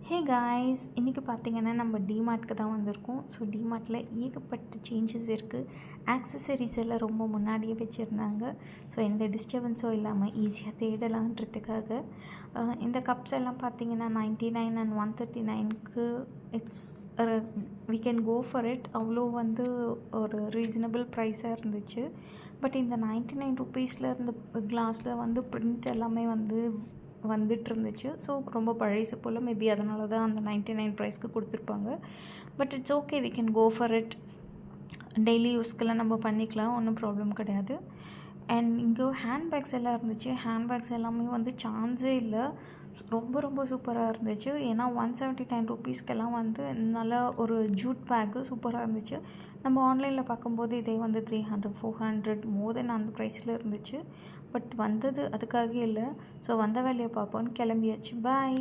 Hey guys, இன்றைக்கி பார்த்தீங்கன்னா நம்ம டிமார்ட்க்கு தான் வந்திருக்கோம். ஸோ டிமார்ட்டில் ஏகப்பட்ட சேஞ்சஸ் இருக்குது. ஆக்சசரிஸ் எல்லாம் ரொம்ப முன்னாடியே வச்சுருந்தாங்க. ஸோ எந்த டிஸ்டர்பன்ஸும் இல்லாமல் ஈஸியாக தேடலான்றதுக்காக இந்த கப்ஸ் எல்லாம் பார்த்தீங்கன்னா 99 அண்ட் 139க்கு it's we can go for it. அவ்வளோ ஒரு ரீசனபிள் ப்ரைஸாக இருந்துச்சு. பட் இந்த 99 ருப்பீஸில் இருந்த கிளாஸில் பிரிண்ட் எல்லாமே வந்துட்டு இருந்துச்சு. ஸோ ரொம்ப பழைசு போல், மேபி அதனால தான் அந்த 99 ப்ரைஸ்க்கு கொடுத்துருப்பாங்க. But it's okay, we can go for it. Daily யூஸ்க்கெல்லாம் நம்ம பண்ணிக்கலாம், ஒன்றும் ப்ராப்ளம் கிடையாது. அண்ட் இங்கே ஹேண்ட்பேக்ஸ் எல்லாம் இருந்துச்சு. ஹேண்ட்பேக்ஸ் எல்லாமே சான்ஸே இல்லை, ரொம்ப ரொம்ப சூப்பராக இருந்துச்சு. ஏன்னா 179 ருப்பீஸ்க்கெல்லாம் நல்லா ஒரு ஜூட் பேக்கு சூப்பராக இருந்துச்சு. நம்ம ஆன்லைனில் பார்க்கும்போது இதே 300 400 மோர் தென் அந்த ப்ரைஸில் இருந்துச்சு. பட் வந்தது அதுக்காக இல்லை. ஸோ வந்த வேலையை பார்ப்போன்னு கிளம்பியாச்சு. பாய்.